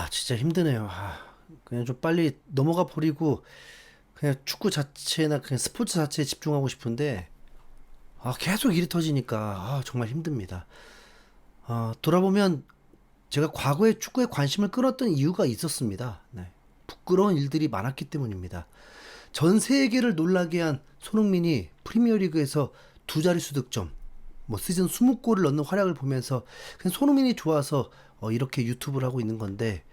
진짜 힘드네요. 그냥 좀 빨리 넘어가 버리고 그냥 축구 자체나 그냥 스포츠 자체에 집중하고 싶은데 계속 일이 터지니까 정말 힘듭니다. 돌아보면 제가 과거에 축구에 관심을 끌었던 이유가 있었습니다. 네. 부끄러운 일들이 많았기 때문입니다. 전 세계를 놀라게 한 손흥민이 프리미어리그에서 두 자릿수 득점, 뭐 시즌 20골을 넣는 활약을 보면서 그냥 손흥민이 좋아서 이렇게 유튜브를 하고 있는 건데,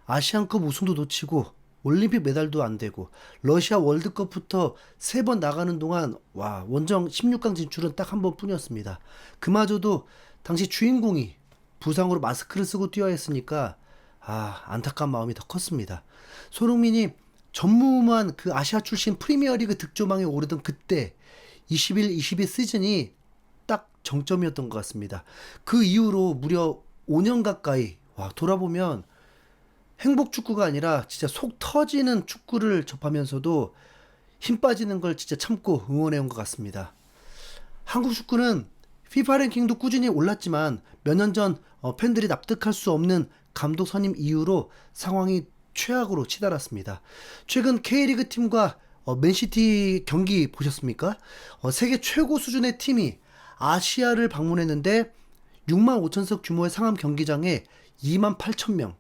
아시안컵 우승도 놓치고 올림픽 메달도 안 되고 러시아 월드컵부터 세 번 나가는 동안 원정 16강 진출은 딱 한 번뿐이었습니다. 그마저도 당시 주인공이 부상으로 마스크를 쓰고 뛰어야 했으니까 안타까운 마음이 더 컸습니다. 손흥민이 전무후무한 그 아시아 출신 프리미어리그 득점왕에 오르던 그때 21-22 시즌이 딱 정점이었던 것 같습니다. 그 이후로 무려 5년 가까이 돌아보면 행복 축구가 아니라 진짜 속 터지는 축구를 접하면서도 힘 빠지는 걸 진짜 참고 응원해온 것 같습니다. 한국 축구는 FIFA 랭킹도 꾸준히 올랐지만 몇 년 전 팬들이 납득할 수 없는 감독 선임 이후로 상황이 최악으로 치달았습니다. 최근 K리그 팀과 맨시티 경기 보셨습니까? 세계 최고 수준의 팀이 아시아를 방문했는데 6만 5천석 규모의 상암 경기장에 2만 8천 명,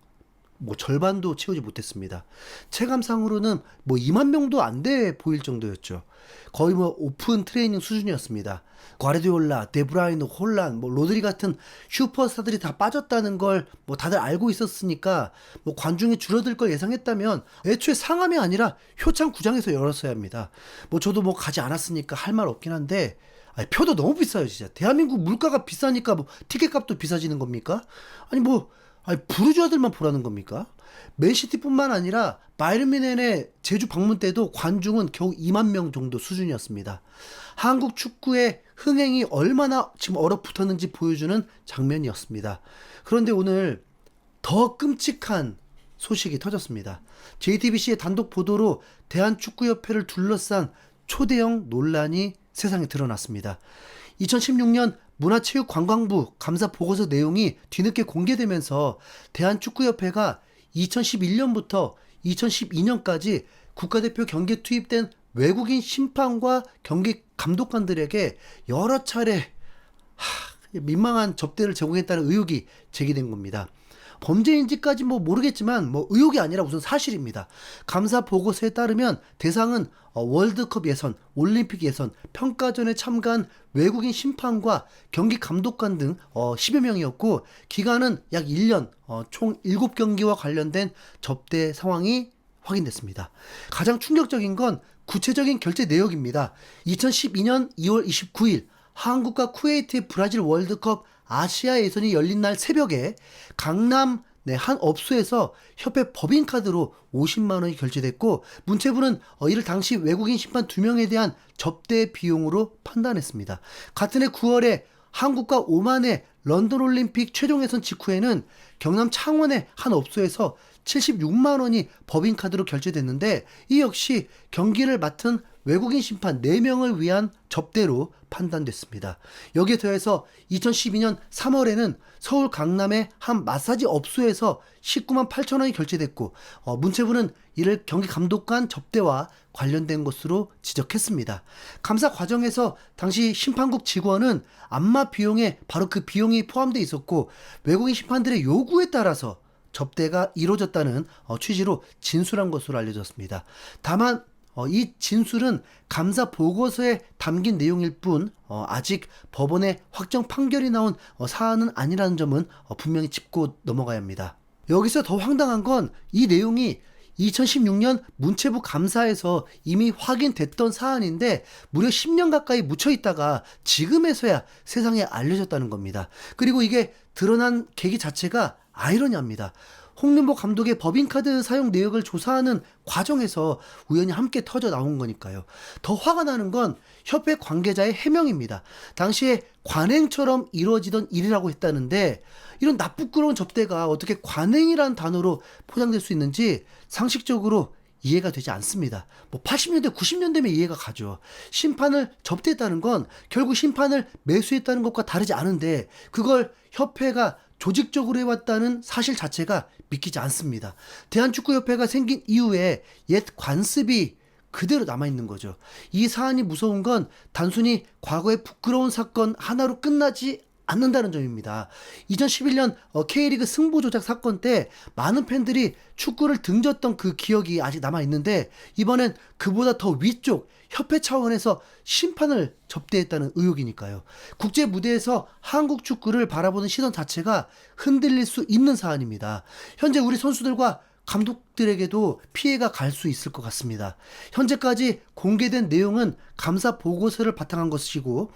절반도 채우지 못했습니다. 체감상으로는 2만 명도 안 돼 보일 정도였죠. 거의 오픈 트레이닝 수준이었습니다. 과르디올라, 데브라이너, 홀란, 로드리 같은 슈퍼스타들이 다 빠졌다는 걸 다들 알고 있었으니까 관중이 줄어들 걸 예상했다면 애초에 상암이 아니라 효창 구장에서 열었어야 합니다. 저도 가지 않았으니까 할 말 없긴 한데, 표도 너무 비싸요, 진짜. 대한민국 물가가 비싸니까 티켓값도 비싸지는 겁니까? 부르주아들만 보라는 겁니까? 맨시티뿐만 아니라 바이에른 뮌헨의 제주 방문 때도 관중은 겨우 2만 명 정도 수준이었습니다. 한국 축구의 흥행이 얼마나 지금 얼어붙었는지 보여주는 장면이었습니다. 그런데 오늘 더 끔찍한 소식이 터졌습니다. JTBC의 단독 보도로 대한축구협회를 둘러싼 초대형 논란이 세상에 드러났습니다. 2016년 문화체육관광부 감사 보고서 내용이 뒤늦게 공개되면서 대한축구협회가 2011년부터 2012년까지 국가대표 경기에 투입된 외국인 심판과 경기 감독관들에게 여러 차례 민망한 접대를 제공했다는 의혹이 제기된 겁니다. 범죄인지까지 모르겠지만 의혹이 아니라 우선 사실입니다. 감사 보고서에 따르면 대상은 월드컵 예선, 올림픽 예선, 평가전에 참가한 외국인 심판과 경기 감독관 등 10여 명이었고, 기간은 약 1년, 총 7경기와 관련된 접대 상황이 확인됐습니다. 가장 충격적인 건 구체적인 결제 내역입니다. 2012년 2월 29일 한국과 쿠웨이트의 브라질 월드컵 아시아 예선이 열린 날 새벽에 강남 한 업소에서 협회 법인카드로 50만 원이 결제됐고, 문체부는 이를 당시 외국인 심판 2명에 대한 접대 비용으로 판단했습니다. 같은 해 9월에 한국과 오만의 런던 올림픽 최종 예선 직후에는 경남 창원의 한 업소에서 76만 원이 법인카드로 결제됐는데, 이 역시 경기를 맡은 외국인 심판 4명을 위한 접대로 판단됐습니다. 여기에 더해서 2012년 3월에는 서울 강남의 한 마사지 업소에서 19만 8천 원이 결제됐고, 문체부는 이를 경기 감독관 접대와 관련된 것으로 지적했습니다. 감사 과정에서 당시 심판국 직원은 안마 비용에 바로 그 비용이 포함되어 있었고, 외국인 심판들의 요구에 따라서 접대가 이루어졌다는 취지로 진술한 것으로 알려졌습니다. 다만 이 진술은 감사 보고서에 담긴 내용일 뿐 아직 법원의 확정 판결이 나온 사안은 아니라는 점은 분명히 짚고 넘어가야 합니다. 여기서 더 황당한 건 이 내용이 2016년 문체부 감사에서 이미 확인됐던 사안인데 무려 10년 가까이 묻혀있다가 지금에서야 세상에 알려졌다는 겁니다. 그리고 이게 드러난 계기 자체가 아이러니합니다. 홍명보 감독의 법인카드 사용 내역을 조사하는 과정에서 우연히 함께 터져 나온 거니까요. 더 화가 나는 건 협회 관계자의 해명입니다. 당시에 관행처럼 이루어지던 일이라고 했다는데, 이런 나쁘끄러운 접대가 어떻게 관행이란 단어로 포장될 수 있는지 상식적으로 이해가 되지 않습니다. 80년대, 90년대면 이해가 가죠. 심판을 접대했다는 건 결국 심판을 매수했다는 것과 다르지 않은데, 그걸 협회가 조직적으로 해왔다는 사실 자체가 믿기지 않습니다. 대한축구협회가 생긴 이후에 옛 관습이 그대로 남아있는 거죠. 이 사안이 무서운 건 단순히 과거의 부끄러운 사건 하나로 끝나지 않는다는 점입니다. 2011년 K리그 승부 조작 사건 때 많은 팬들이 축구를 등졌던 그 기억이 아직 남아있는데, 이번엔 그보다 더 위쪽 협회 차원에서 심판을 접대했다는 의혹이니까요. 국제 무대에서 한국 축구를 바라보는 시선 자체가 흔들릴 수 있는 사안입니다. 현재 우리 선수들과 감독들에게도 피해가 갈 수 있을 것 같습니다. 현재까지 공개된 내용은 감사 보고서를 바탕한 것이고,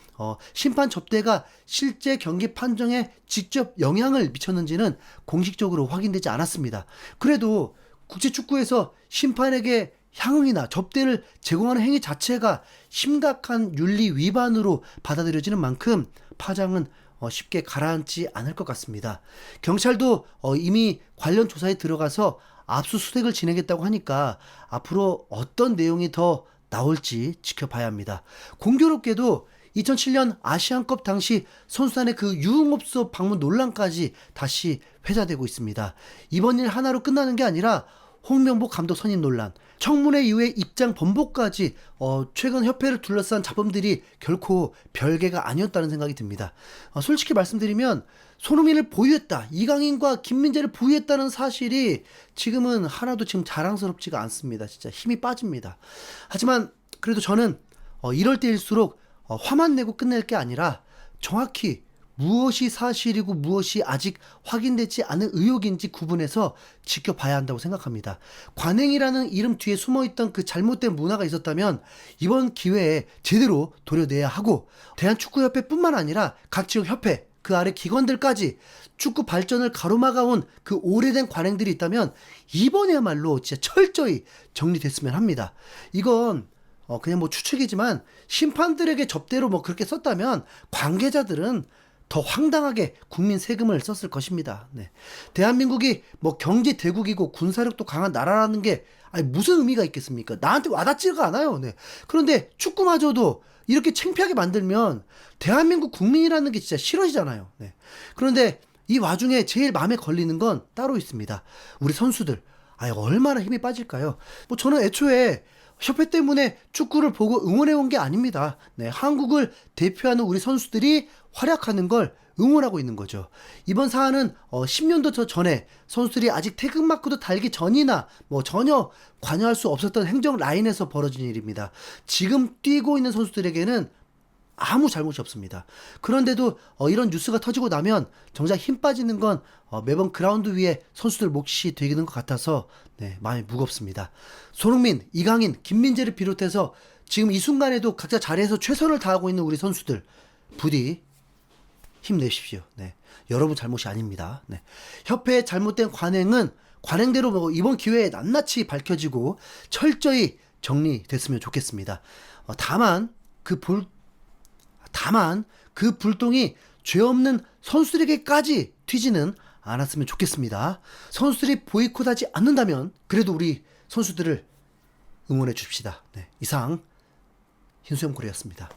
심판 접대가 실제 경기 판정에 직접 영향을 미쳤는지는 공식적으로 확인되지 않았습니다. 그래도 국제축구에서 심판에게 향응이나 접대를 제공하는 행위 자체가 심각한 윤리 위반으로 받아들여지는 만큼 파장은 쉽게 가라앉지 않을 것 같습니다. 경찰도 이미 관련 조사에 들어가서 압수수색을 진행했다고 하니까 앞으로 어떤 내용이 더 나올지 지켜봐야 합니다. 공교롭게도 2007년 아시안컵 당시 선수단의 그 유흥업소 방문 논란까지 다시 회자되고 있습니다. 이번 일 하나로 끝나는 게 아니라 홍명보 감독 선임 논란, 청문회 이후에 입장 번복까지 최근 협회를 둘러싼 잡음들이 결코 별개가 아니었다는 생각이 듭니다. 솔직히 말씀드리면 손흥민을 보유했다, 이강인과 김민재를 보유했다는 사실이 지금은 하나도 지금 자랑스럽지가 않습니다. 진짜 힘이 빠집니다. 하지만 그래도 저는 이럴 때일수록 화만 내고 끝낼 게 아니라 정확히 무엇이 사실이고 무엇이 아직 확인되지 않은 의혹인지 구분해서 지켜봐야 한다고 생각합니다. 관행이라는 이름 뒤에 숨어있던 그 잘못된 문화가 있었다면 이번 기회에 제대로 도려내야 하고, 대한축구협회뿐만 아니라 각 지역 협회, 그 아래 기관들까지 축구 발전을 가로막아온 그 오래된 관행들이 있다면 이번에야말로 진짜 철저히 정리됐으면 합니다. 이건 그냥 뭐 추측이지만 심판들에게 접대로 뭐 그렇게 썼다면 관계자들은 더 황당하게 국민 세금을 썼을 것입니다. 네. 대한민국이 뭐 경제 대국이고 군사력도 강한 나라라는 게 무슨 의미가 있겠습니까? 나한테 와닿지가 않아요. 네. 그런데 축구마저도 이렇게 창피하게 만들면 대한민국 국민이라는 게 진짜 싫어지잖아요. 네. 그런데 이 와중에 제일 마음에 걸리는 건 따로 있습니다. 우리 선수들. 얼마나 힘이 빠질까요? 뭐 저는 애초에 협회 때문에 축구를 보고 응원해온 게 아닙니다. 네, 한국을 대표하는 우리 선수들이 활약하는 걸 응원하고 있는 거죠. 이번 사안은 10년도 전에 선수들이 아직 태극마크도 달기 전이나 뭐 전혀 관여할 수 없었던 행정 라인에서 벌어진 일입니다. 지금 뛰고 있는 선수들에게는 아무 잘못이 없습니다. 그런데도 이런 뉴스가 터지고 나면 정작 힘 빠지는 건 매번 그라운드 위에 선수들 몫이 되는 것 같아서 마음이 무겁습니다. 손흥민, 이강인, 김민재를 비롯해서 지금 이 순간에도 각자 자리에서 최선을 다하고 있는 우리 선수들, 부디 힘내십시오. 여러분 잘못이 아닙니다. 협회의 잘못된 관행은 관행대로 이번 기회에 낱낱이 밝혀지고 철저히 정리됐으면 좋겠습니다. 다만 그 불똥이 죄 없는 선수들에게까지 튀지는 않았으면 좋겠습니다. 선수들이 보이콧하지 않는다면 그래도 우리 선수들을 응원해 줍시다. 이상 흰수염고래였습니다.